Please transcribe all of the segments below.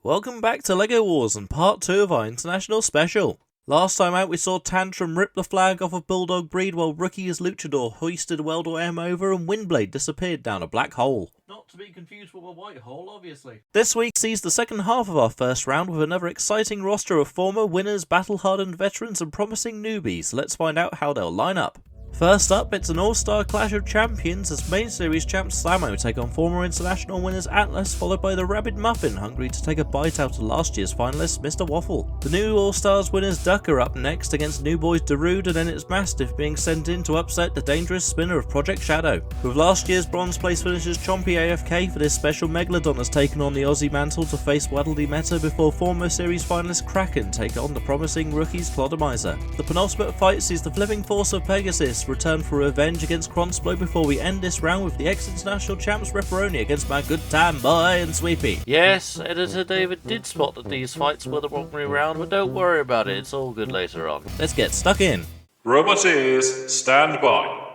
Welcome back to LEGO Wars and part 2 of our international special. Last time out we saw Tantrum rip the flag off of Bulldog Breed while Rookie as Luchador hoisted Weldor M over and Windblade disappeared down a black hole. Not to be confused with a white hole, obviously. This week sees the second half of our first round with another exciting roster of former winners, battle-hardened veterans and promising newbies. Let's find out how they'll line up. First up, it's an all-star clash of champions as main series champs Slammo take on former international winners Atlas, followed by the rabid Muffin, hungry to take a bite out of last year's finalist Mr. Waffle. The new all-stars winners Duck are up next against new boys Darude, and then it's Mastiff being sent in to upset the dangerous spinner of Project Shadow. With last year's bronze place finishers Chompy AFK for this special, Megalodon has taken on the Aussie mantle to face Waddledee meta before former series finalist Kraken take on the promising rookies Claomizer. The penultimate fight sees the flipping force of Pegasus return for revenge against Crontsblo before we end this round with the ex-international champs Riperoni against my good time boy and Sweepy. Yes, Editor David did spot that these fights were the wrong way round, but don't worry about it, it's all good later on. Let's get stuck in. Roboteers, stand by.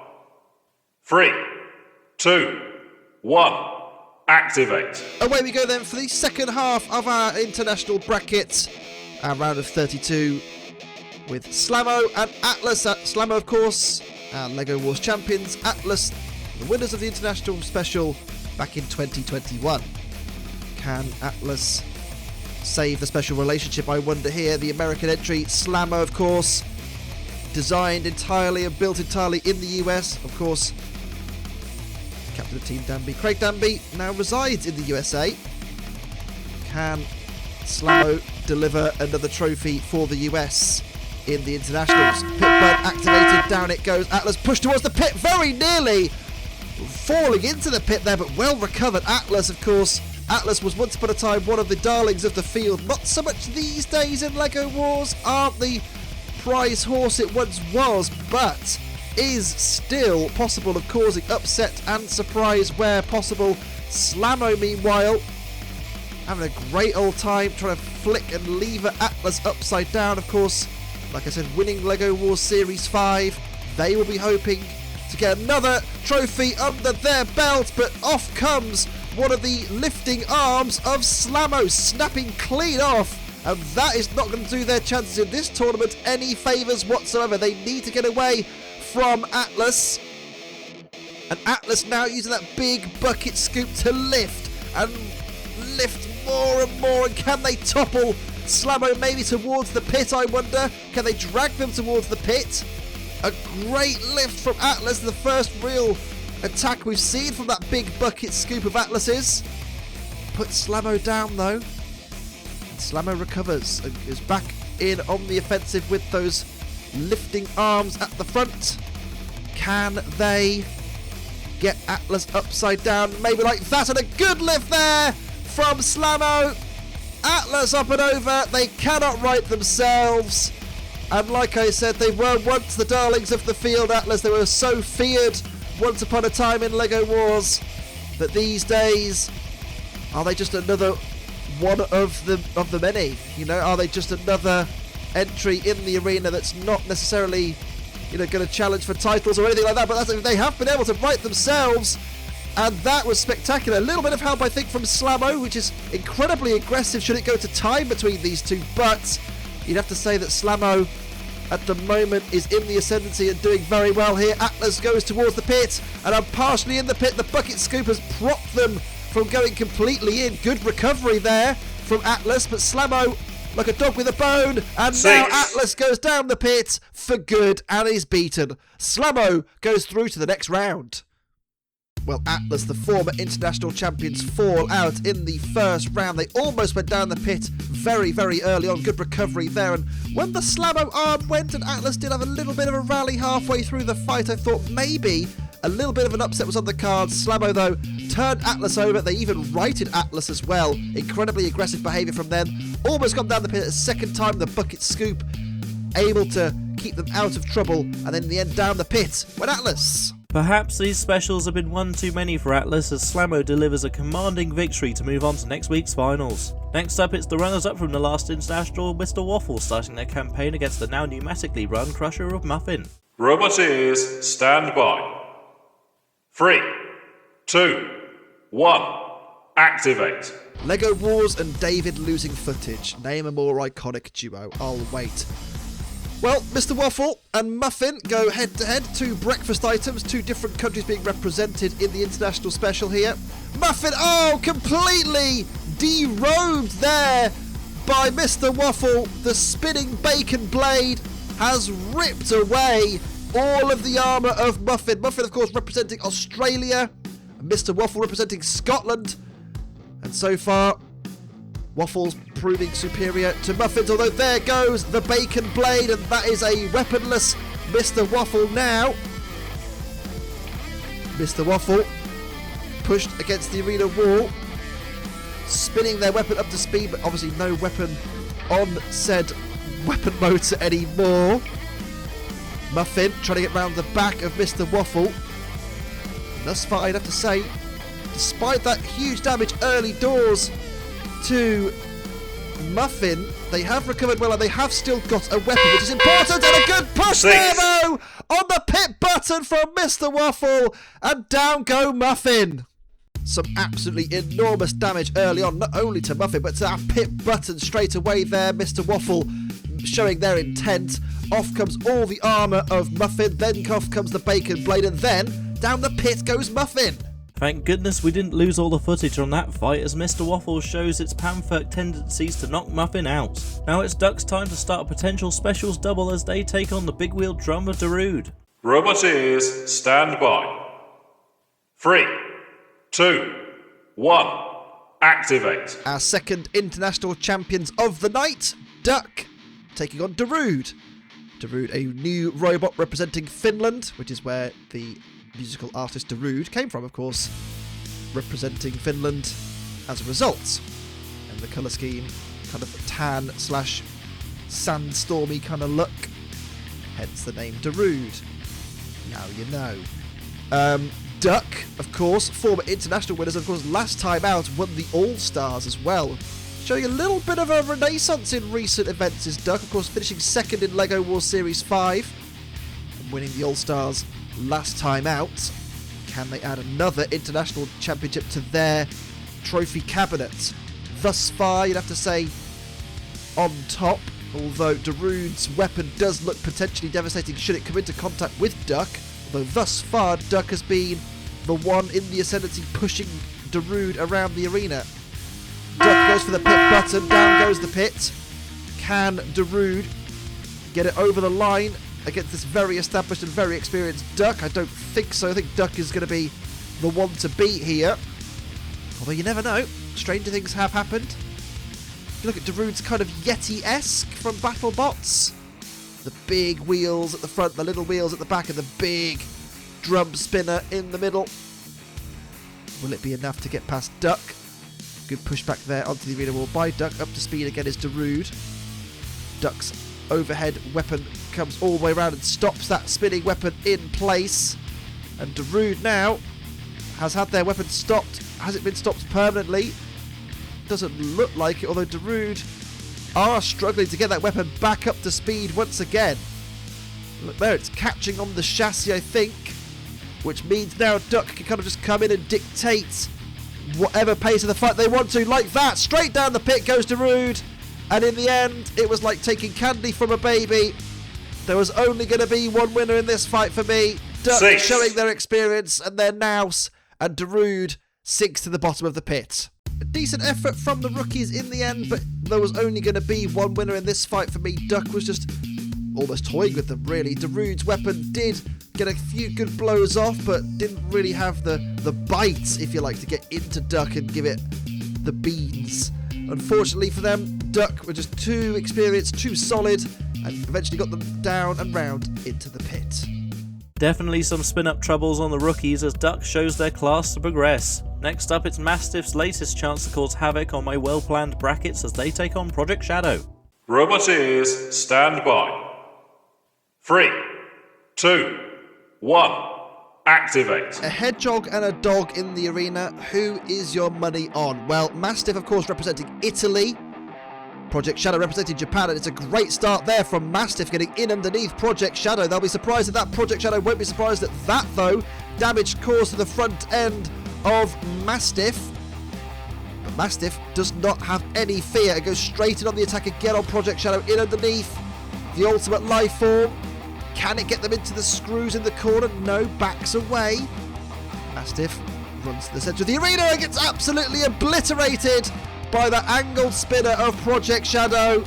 3, 2, 1, activate. Away we go then for the second half of our international bracket, our round of 32, with Slammo and Atlas. Slammo, of course, our LEGO Wars champions. Atlas, the winners of the international special back in 2021. Can Atlas save the special relationship, I wonder here? The American entry, Slammo, of course, designed entirely and built entirely in the US. Of course, captain of Team Danby, Craig Danby, now resides in the USA. Can Slammo deliver another trophy for the US in the internationals? Pit burn activated, down it goes. Atlas pushed towards the pit, very nearly falling into the pit there, but well recovered. Atlas, of course, Atlas was once upon a time one of the darlings of the field. Not so much these days in LEGO Wars, aren't the prize horse it once was, but is still possible of causing upset and surprise where possible. Slammo, meanwhile, having a great old time trying to flick and lever Atlas upside down. Of course, like I said, winning LEGO Wars Series 5, they will be hoping to get another trophy under their belt, but off comes one of the lifting arms of Slammo, snapping clean off, and that is not going to do their chances in this tournament any favours whatsoever. They need to get away from Atlas, and Atlas now using that big bucket scoop to lift and lift more and more, and can they topple Slammo maybe towards the pit, I wonder? Can they drag them towards the pit? A great lift from Atlas, the first real attack we've seen from that big bucket scoop of Atlas's. Put Slammo down though. And Slammo recovers and is back in on the offensive with those lifting arms at the front. Can they get Atlas upside down? Maybe like that, and a good lift there from Slammo. Atlas up and over, they cannot right themselves, and like I said, they were once the darlings of the field, Atlas. They were so feared once upon a time in LEGO Wars, but these days, are they just another one of the many? You know, are they just another entry in the arena that's not necessarily, you know, going to challenge for titles or anything like that? But they have been able to right themselves. And that was spectacular. A little bit of help, I think, from Slammo, which is incredibly aggressive should it go to time between these two. But you'd have to say that Slammo, at the moment, is in the ascendancy and doing very well here. Atlas goes towards the pit, and I'm partially in the pit. The bucket scoop has propped them from going completely in. Good recovery there from Atlas, but Slammo, like a dog with a bone, and now Atlas goes down the pit for good and is beaten. Slammo goes through to the next round. Well, Atlas, the former international champions, fall out in the first round. They almost went down the pit very, very early on. Good recovery there. And when the Slammo arm went and Atlas did have a little bit of a rally halfway through the fight, I thought maybe a little bit of an upset was on the cards. Slammo, though, turned Atlas over. They even righted Atlas as well. Incredibly aggressive behaviour from them. Almost gone down the pit a second time. The bucket scoop able to keep them out of trouble. And then in the end, down the pit went Atlas. Perhaps these specials have been one too many for Atlas as Slammo delivers a commanding victory to move on to next week's finals. Next up, it's the runners-up from the last international, Mr. Waffle, starting their campaign against the now pneumatically run crusher of Muffin. Roboteers, stand by. 3, 2, 1, activate. Lego Wars and David losing footage. Name a more iconic duo. I'll wait. Well, Mr. Waffle and Muffin go head-to-head. 2 breakfast items, 2 different countries being represented in the international special here. Muffin, completely derobed there by Mr. Waffle. The spinning bacon blade has ripped away all of the armour of Muffin. Muffin, of course, representing Australia. And Mr. Waffle representing Scotland. And so far, Waffle's proving superior to Muffin's, although there goes the bacon blade, and that is a weaponless Mr. Waffle now. Mr. Waffle pushed against the arena wall, spinning their weapon up to speed, but obviously no weapon on said weapon motor anymore. Muffin trying to get round the back of Mr. Waffle. And thus far, I'd have to say, despite that huge damage early doors to Muffin, they have recovered well, and they have still got a weapon, which is important, and a good push there though on the pit button from Mr. Waffle, and down go Muffin. Some absolutely enormous damage early on, not only to Muffin, but to that pit button straight away there. Mr. Waffle showing their intent. Off comes all the armour of Muffin, then off comes the bacon blade, and then down the pit goes Muffin. Thank goodness we didn't lose all the footage on that fight, as Mr. Waffle shows its panferk tendencies to knock Muffin out. Now it's Duck's time to start a potential specials double as they take on the big wheel drum of Darude. Robot ears, stand by. 3, 2, 1, activate. Our second international champions of the night, Duck, taking on Darude. Darude, a new robot representing Finland, which is where the musical artist Darude came from, of course, representing Finland as a result. And the colour scheme, kind of tan / sandstormy kind of look, hence the name Darude. Now you know. Duck, of course, former international winners, of course, last time out won the All-Stars as well. Showing a little bit of a renaissance in recent events is Duck, of course, finishing second in LEGO Wars Series 5 and winning the All-Stars last time out. Can they add another international championship to their trophy cabinet? Thus far, you'd have to say on top, although Darude's weapon does look potentially devastating should it come into contact with Duck. Although thus far, Duck has been the one in the ascendancy pushing Darude around the arena. Duck goes for the pit button, down goes the pit. Can Darude get it over the line against this very established and very experienced Duck? I don't think so. I think Duck is going to be the one to beat here. Although you never know. Stranger things have happened. You look at Darude's kind of Yeti-esque from BattleBots. The big wheels at the front, the little wheels at the back, and the big drum spinner in the middle. Will it be enough to get past Duck? Good pushback there onto the arena wall by Duck. Up to speed again is Darude. Duck's overhead weapon comes all the way around and stops that spinning weapon in place. And Darude now has had their weapon stopped. Has it been stopped permanently? Doesn't look like it, although Darude are struggling to get that weapon back up to speed once again. Look there, it's catching on the chassis, I think, which means now Duck can kind of just come in and dictate whatever pace of the fight they want to, like that. Straight down the pit goes Darude, and in the end, it was like taking candy from a baby. There was only going to be one winner in this fight for me. Duck showing their experience and their nous, and Darude sinks to the bottom of the pit. A decent effort from the rookies in the end, but there was only going to be one winner in this fight for me. Duck was just almost toying with them, really. Darude's weapon did get a few good blows off, but didn't really have the bite, if you like, to get into Duck and give it the beans. Unfortunately for them, Duck were just too experienced, too solid, and eventually got them down and round into the pit. Definitely some spin-up troubles on the rookies as Duck shows their class to progress. Next up, it's Mastiff's latest chance to cause havoc on my well-planned brackets as they take on Project Shadow. Robot ears, stand by. 3, 2, 1, activate. A hedgehog and a dog in the arena. Who is your money on? Well, Mastiff, of course, representing Italy. Project Shadow representing Japan, and it's a great start there from Mastiff getting in underneath Project Shadow. They'll be surprised at that. Project Shadow won't be surprised at that, though. Damage caused to the front end of Mastiff. Mastiff does not have any fear and goes straight in on the attack again on Project Shadow in underneath. The ultimate life form. Can it get them into the screws in the corner? No, backs away. Mastiff runs to the centre of the arena and gets absolutely obliterated by that angled spinner of Project Shadow.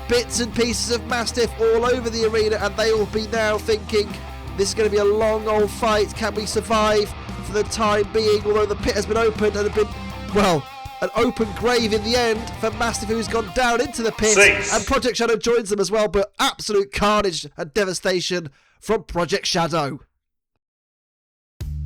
Bits and pieces of Mastiff all over the arena, and they will be now thinking this is going to be a long old fight. Can we survive for the time being? Although the pit has been opened and been, well, an open grave in the end for Mastiff, who's gone down into the pit. 6. And Project Shadow joins them as well, but absolute carnage and devastation from Project Shadow.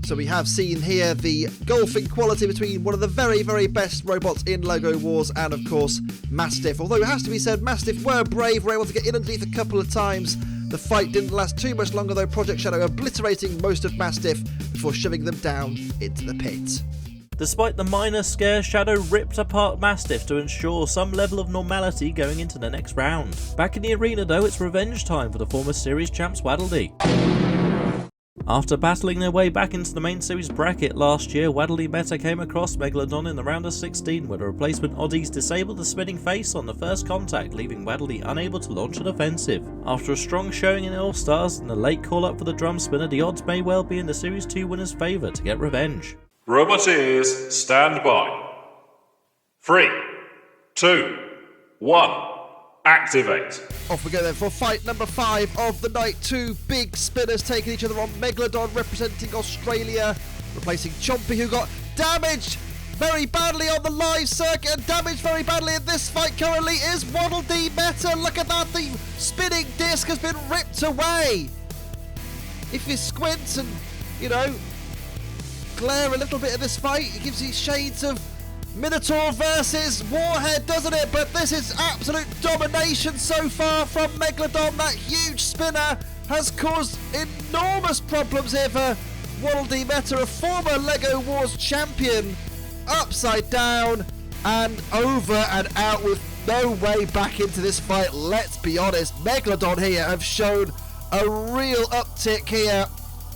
So we have seen here the golfing quality between one of the very, very best robots in LEGO Wars and, of course, Mastiff. Although it has to be said, Mastiff were brave, were able to get in underneath a couple of times. The fight didn't last too much longer, though, Project Shadow obliterating most of Mastiff before shoving them down into the pit. Despite the minor scare, Shadow ripped apart Mastiff to ensure some level of normality going into the next round. Back in the arena though, it's revenge time for the former series champs Waddledee. After battling their way back into the main series bracket last year, Waddledee Meta came across Megalodon in the round of 16, where the replacement Oddies disabled the spinning face on the first contact, leaving Waddledee unable to launch an offensive. After a strong showing in All-Stars and a late call-up for the drum spinner, the odds may well be in the Series 2 winner's favour to get revenge. Roboteers, stand by. 3, 2, 1. Activate. Off we go then for fight number 5 of the night. Two big spinners taking each other on. Megalodon representing Australia, replacing Chompy, who got damaged very badly on the live circuit, and damaged very badly in this fight currently is Waddledee Meta. Look at that, the spinning disc has been ripped away. If you squint and, you know, glare a little bit at this fight, it gives you shades of Minotaur versus Warhead, doesn't it? But this is absolute domination so far from Megalodon. That huge spinner has caused enormous problems here for Waddledee Meta, a former LEGO Wars champion. Upside down and over and out with no way back into this fight. Let's be honest, Megalodon here have shown a real uptick here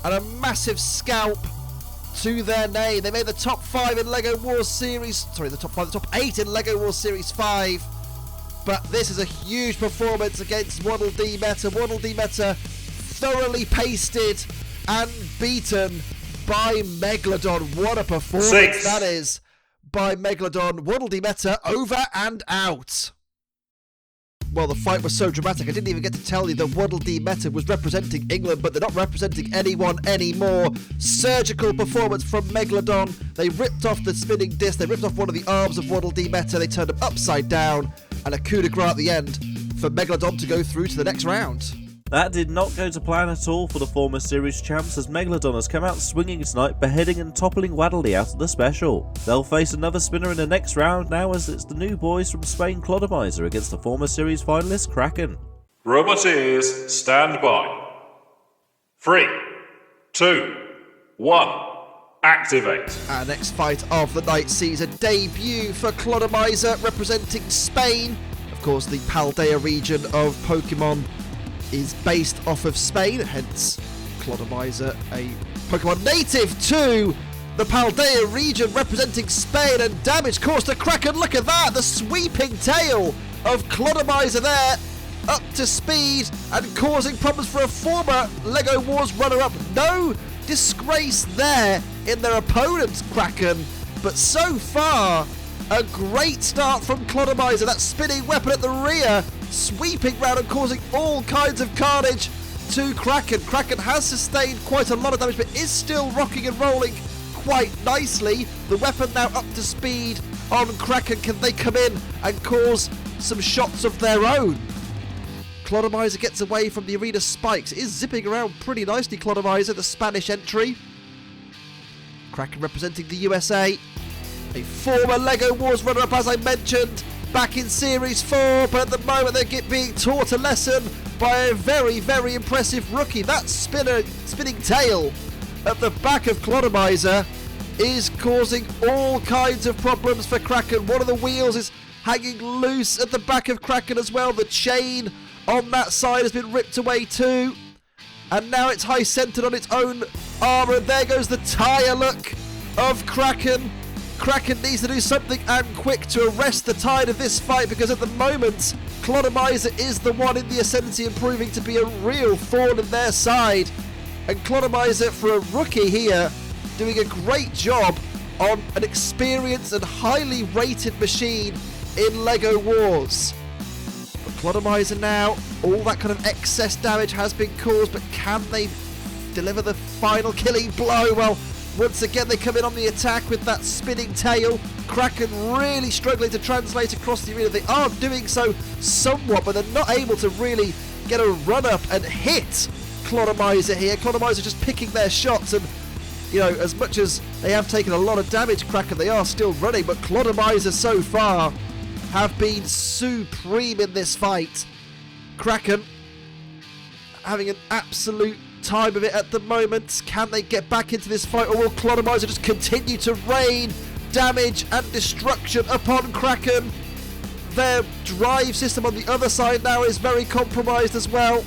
and a massive scalp to their name. They made the top 5 in LEGO Wars Series, sorry, the top 8 in LEGO Wars Series 5. But this is a huge performance against Waddledee Meta. Waddledee Meta thoroughly pasted and beaten by Megalodon. What a performance 6. that is by Megalodon. Waddledee Meta over and out. Well, the fight was so dramatic, I didn't even get to tell you that Waddledee Meta was representing England, but they're not representing anyone anymore. Surgical performance from Megalodon. They ripped off the spinning disc, they ripped off one of the arms of Waddledee Meta, they turned him upside down, and a coup de grace at the end for Megalodon to go through to the next round. That did not go to plan at all for the former series champs, as Megalodon has come out swinging tonight, beheading and toppling Waddledee out of the special. They'll face another spinner in the next round now, as it's the new boys from Spain Claomizer against the former series finalist Kraken. Roboteers, stand by. 3, 2, 1. Activate. Our next fight of the night sees a debut for Claomizer representing Spain. Of course, the Paldea region of Pokemon is based off of Spain, hence Claomizer, a Pokemon native to the Paldea region representing Spain, and damage caused to Kraken. Look at that, the sweeping tail of Claomizer there, up to speed and causing problems for a former LEGO Wars runner-up. No disgrace there in their opponent's Kraken, but so far a great start from Claomizer. That spinning weapon at the rear, sweeping round and causing all kinds of carnage to Kraken. Kraken has sustained quite a lot of damage, but is still rocking and rolling quite nicely. The weapon now up to speed on Kraken. Can they come in and cause some shots of their own? Claomizer gets away from the arena spikes. It is zipping around pretty nicely, Claomizer, the Spanish entry. Kraken representing the USA. A former LEGO Wars runner-up, as I mentioned, back in Series 4, but at the moment they're being taught a lesson by a very, very impressive rookie. That spinning tail at the back of Claomizer is causing all kinds of problems for Kraken. One of the wheels is hanging loose at the back of Kraken as well. The chain on that side has been ripped away too. And now it's high-centered on its own armour. And there goes the tyre look of Kraken. Kraken needs to do something and quick to arrest the tide of this fight, because at the moment Claomizer is the one in the ascendancy and proving to be a real thorn in their side. And Claomizer, for a rookie here, doing a great job on an experienced and highly rated machine in LEGO Wars. But Claomizer now, all that kind of excess damage has been caused, but can they deliver the final killing blow? Well, once again they come in on the attack with that spinning tail. Kraken really struggling to translate across the arena. They are doing so somewhat, but they're not able to really get a run up and hit Claomizer here. Claomizer just picking their shots, and you know, as much as they have taken a lot of damage, Kraken, they are still running, but Claomizer so far have been supreme in this fight. Kraken having an absolute time of it at the moment. Can they get back into this fight, or will Claomizer just continue to rain damage and destruction upon Kraken? Their drive system on the other side now is very compromised as well.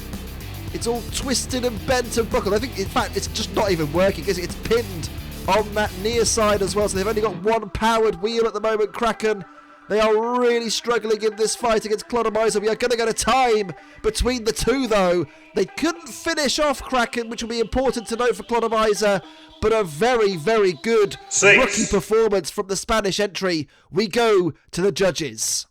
It's all twisted and bent and buckled. I think, in fact, it's just not even working, is it? It's pinned on that near side as well, so they've only got one powered wheel at the moment, Kraken. They are really struggling in this fight against Claomizer. We are going to get a time between the two, though. They couldn't finish off Kraken, which will be important to note for Claomizer, but a very, very good rookie performance from the Spanish entry. We go to the judges.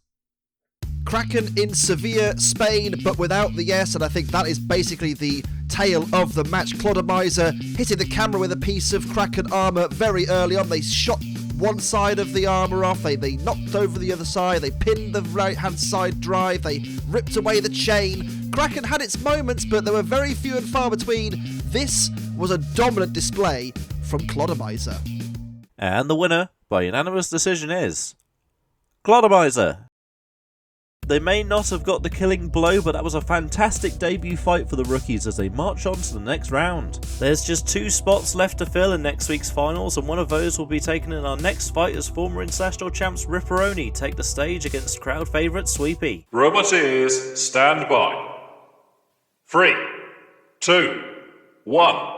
Kraken in Sevilla, Spain, but without the S, and I think that is basically the tale of the match. Claomizer hitting the camera with a piece of Kraken armour very early on. They shot one side of the armour off, they knocked over the other side, they pinned the right hand side drive, they ripped away the chain. Kraken had its moments, but there were very few and far between. This was a dominant display from Claomizer. And the winner by unanimous decision is Claomizer. They may not have got the killing blow, but that was a fantastic debut fight for the rookies as they march on to the next round. There's just 2 spots left to fill in next week's finals, and one of those will be taken in our next fight as former international champs Riperoni take the stage against crowd favourite Sweepy. Roboteers, stand by. 3, 2, 1.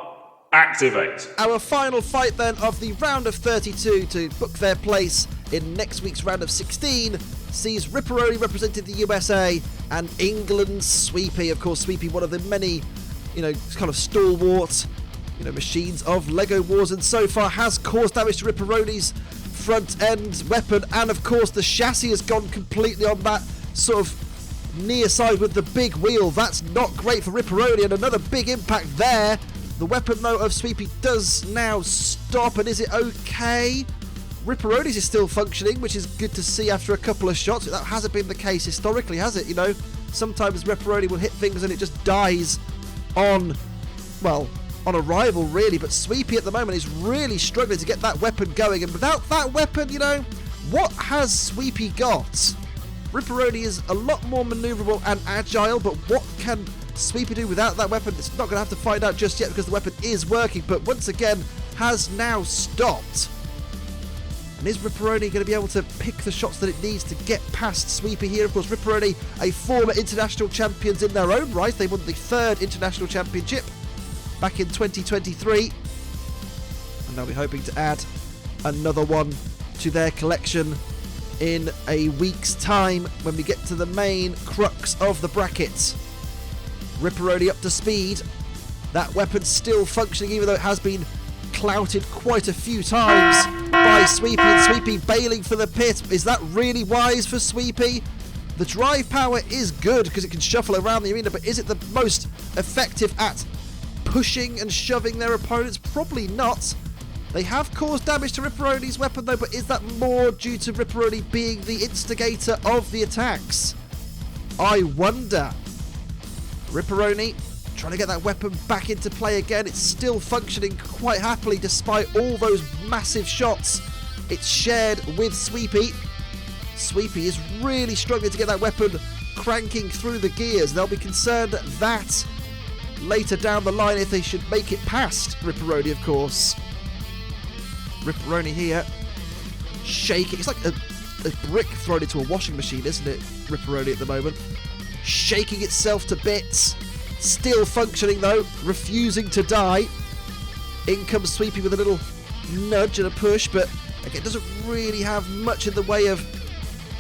Activate. Our final fight then of the round of 32 to book their place in next week's round of 16 sees Riperoni representing the USA and England's Sweepy. Of course, Sweepy, one of the many, kind of stalwart, machines of LEGO Wars, and so far has caused damage to Riperoni's front end weapon, and of course the chassis has gone completely on that sort of near side with the big wheel. That's not great for Riperoni, and another big impact there. The weapon though of Sweepy does now stop, and is it okay? Riperoni's is still functioning, which is good to see after a couple of shots. That hasn't been the case historically, has it? Sometimes Riperoni will hit things and it just dies on arrival, really. But Sweepy at the moment is really struggling to get that weapon going. And without that weapon, what has Sweepy got? Riperoni is a lot more manoeuvrable and agile, but what can Sweepy do without that weapon? It's not going to have to find out just yet, because the weapon is working, but once again has now stopped. And is Riperoni going to be able to pick the shots that it needs to get past Sweepy here? Of course, Riperoni, a former international champions in their own right. They won the 3rd international championship back in 2023. And they'll be hoping to add another one to their collection in a week's time when we get to the main crux of the brackets. Riperoni up to speed. That weapon still functioning, even though it has been clouted quite a few times by Sweepy, and Sweepy bailing for the pit. Is that really wise for Sweepy? The drive power is good because it can shuffle around the arena, but is it the most effective at pushing and shoving their opponents? Probably not. They have caused damage to Riperoni's weapon though, but is that more due to Riperoni being the instigator of the attacks? I wonder. Riperoni trying to get that weapon back into play again. It's still functioning quite happily despite all those massive shots it's shared with Sweepy. Sweepy is really struggling to get that weapon cranking through the gears. They'll be concerned that later down the line if they should make it past Riperoni, of course. Riperoni here shaking. It's like a brick thrown into a washing machine, isn't it? Riperoni at the moment. Shaking itself to bits. Still functioning though, refusing to die. In comes Sweepy with a little nudge and a push, but Again, doesn't really have much in the way of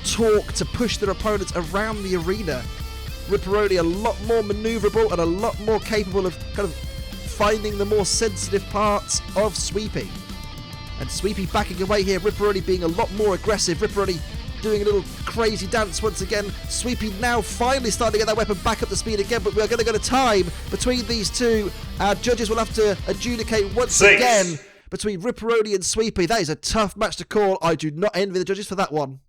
torque to push their opponents around the arena. Riperoni a lot more manoeuvrable and a lot more capable of kind of finding the more sensitive parts of Sweepy. And Sweepy backing away here, Riperoni being a lot more aggressive. Riperoni doing a little crazy dance once again. Sweepy now finally starting to get that weapon back up to speed again, but we are going to go to time between these two. Our judges will have to adjudicate once again between Riperoni and Sweepy. That is a tough match to call. I do not envy the judges for that one.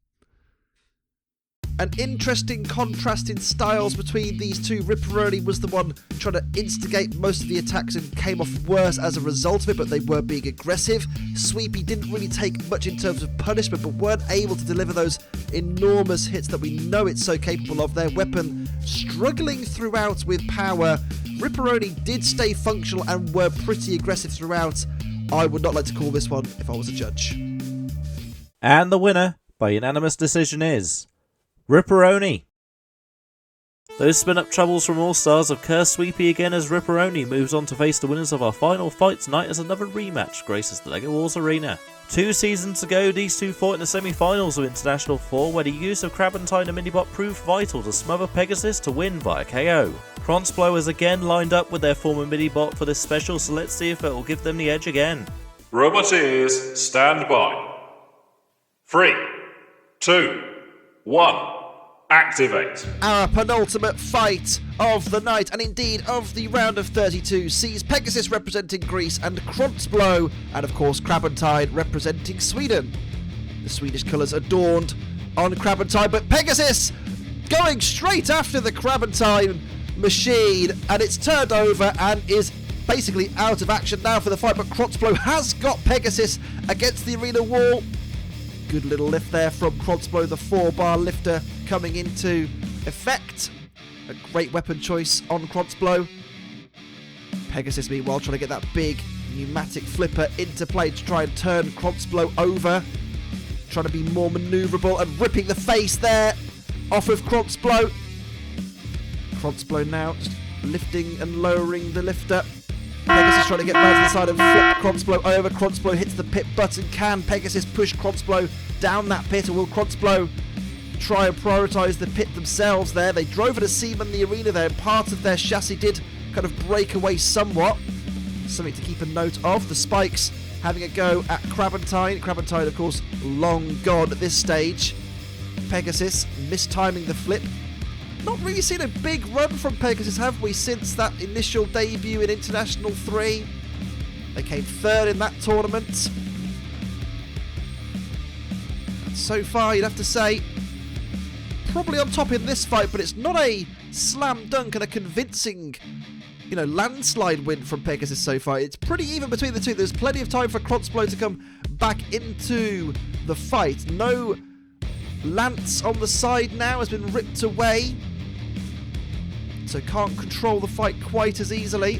An interesting contrast in styles between these two. Riperoni was the one trying to instigate most of the attacks and came off worse as a result of it, but they were being aggressive. Sweepy didn't really take much in terms of punishment, but weren't able to deliver those enormous hits that we know it's so capable of. Their weapon struggling throughout with power. Riperoni did stay functional and were pretty aggressive throughout. I would not like to call this one if I was a judge. And the winner, by unanimous decision, is Riperoni. Those spin-up troubles from All Stars have cursed Sweepy again as Riperoni moves on to face the winners of our final fight tonight as another rematch graces the LEGO Wars Arena. 2 seasons ago, these two fought in the semi-finals of International 4, where the use of Kraken and Minibot proved vital to smother Pegasus to win via KO. Crontsblo is again lined up with their former Minibot for this special, so let's see if it will give them the edge again. Roboteers, stand by. 3, 2, 1. Activate. Our penultimate fight of the night, and indeed of the round of 32, sees Pegasus representing Greece and Crontsblo, and of course Kraken representing Sweden. The Swedish colours adorned on Kraken, but Pegasus going straight after the Kraken machine, and it's turned over and is basically out of action now for the fight, but Crontsblo has got Pegasus against the arena wall. Good little lift there from Crontsblo, the 4-bar lifter coming into effect. A great weapon choice on Crontsblo. Pegasus meanwhile trying to get that big pneumatic flipper into play to try and turn Crontsblo over. Trying to be more manoeuvrable and ripping the face there off of Crontsblo. Crontsblo now just lifting and lowering the lifter. Pegasus trying to get round to the side and flip Crontsblo over. Crontsblo hits the pit button. Can Pegasus push Crontsblo down that pit, or will Crontsblo try and prioritise the pit themselves there? They drove at a seam in the arena there, and part of their chassis did kind of break away somewhat. Something to keep a note of. The spikes having a go at Kraken. Kraken, of course, long gone at this stage. Pegasus mistiming the flip. Not really seen a big run from Pegasus, have we, since that initial debut in International 3? They came third in that tournament. And so far, you'd have to say, probably on top in this fight, but it's not a slam dunk and a convincing, landslide win from Pegasus so far. It's pretty even between the two. There's plenty of time for Crontsblo to come back into the fight. No lance on the side now has been ripped away, so can't control the fight quite as easily.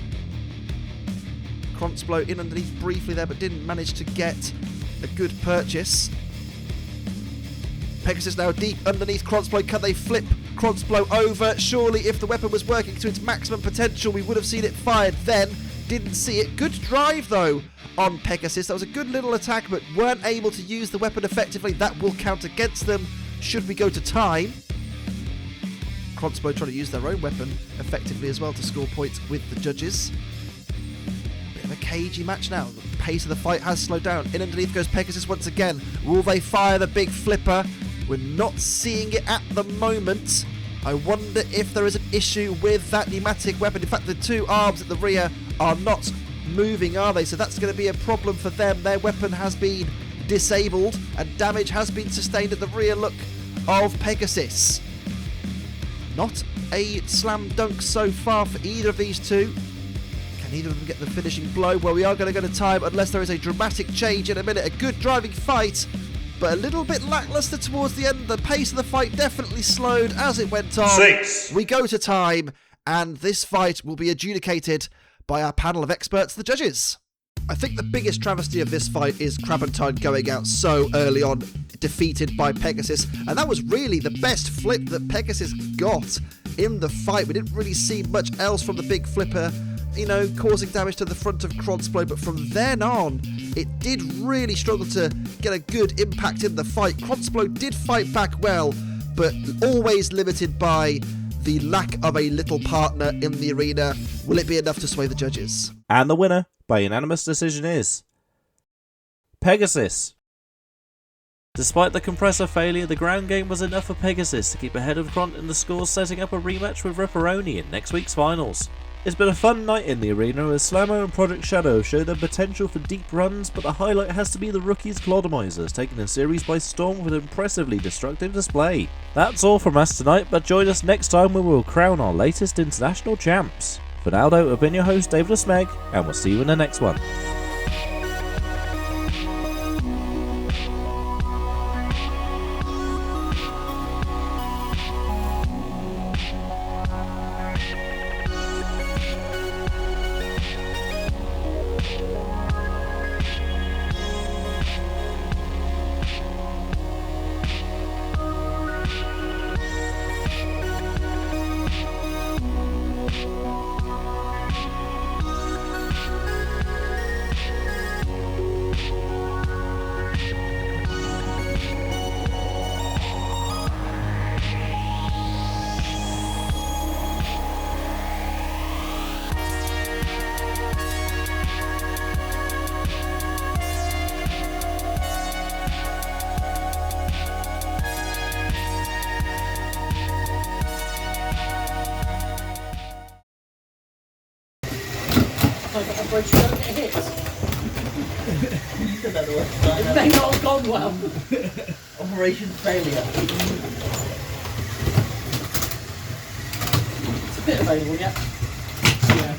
Crontsblo in underneath briefly there, but didn't manage to get a good purchase. Pegasus now deep underneath Crontsblo. Can they flip Crontsblo over? Surely if the weapon was working to its maximum potential, we would have seen it fired then. Didn't see it. Good drive though on Pegasus. That was a good little attack, but weren't able to use the weapon effectively. That will count against them should we go to time. Crontsblo trying to use their own weapon effectively as well to score points with the judges. Bit of a cagey match now. The pace of the fight has slowed down. In underneath goes Pegasus once again. Will they fire the big flipper? We're not seeing it at the moment. I wonder if there is an issue with that pneumatic weapon. In fact, the two arms at the rear are not moving, are they? So that's going to be a problem for them. Their weapon has been disabled and damage has been sustained at the rear look of Pegasus. Not a slam dunk so far for either of these two. Can either of them get the finishing blow? Well, we are going to go to time unless there is a dramatic change in a minute. A good driving fight, but a little bit lackluster towards the end. The pace of the fight definitely slowed as it went on. 6. We go to time, and this fight will be adjudicated by our panel of experts, the judges. I think the biggest travesty of this fight is Kraken going out so early on, defeated by Pegasus, and that was really the best flip that Pegasus got in the fight. We didn't really see much else from the big flipper causing damage to the front of Crontsblo, but from then on, it did really struggle to get a good impact in the fight. Crontsblo did fight back well, but always limited by the lack of a little partner in the arena. Will it be enough to sway the judges? And the winner, by unanimous decision, is Pegasus. Despite the compressor failure, the ground game was enough for Pegasus to keep ahead of Cront in the scores, setting up a rematch with Riperoni in next week's finals. It's been a fun night in the arena as Slammo and Project Shadow show their potential for deep runs, but the highlight has to be the rookies Clawmizers, taking the series by storm with an impressively destructive display. That's all from us tonight, but join us next time when we will crown our latest international champs. For now though, I've been your host David Smeg, and we'll see you in the next one. Operation don't get hit. It may not have gone well. Operation failure. It's a bit available, yeah. Yeah.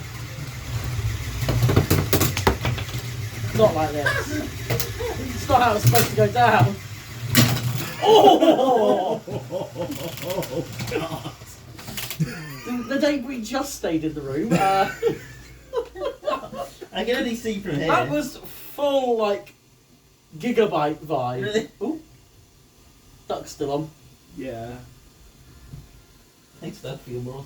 Not like this. It's not how it's supposed to go down. Oh! God. The debris just stayed in the room. I can only see from here. That was full, gigabyte vibe. Really? Ooh. Duck's still on. Yeah. Thanks for that, feel more.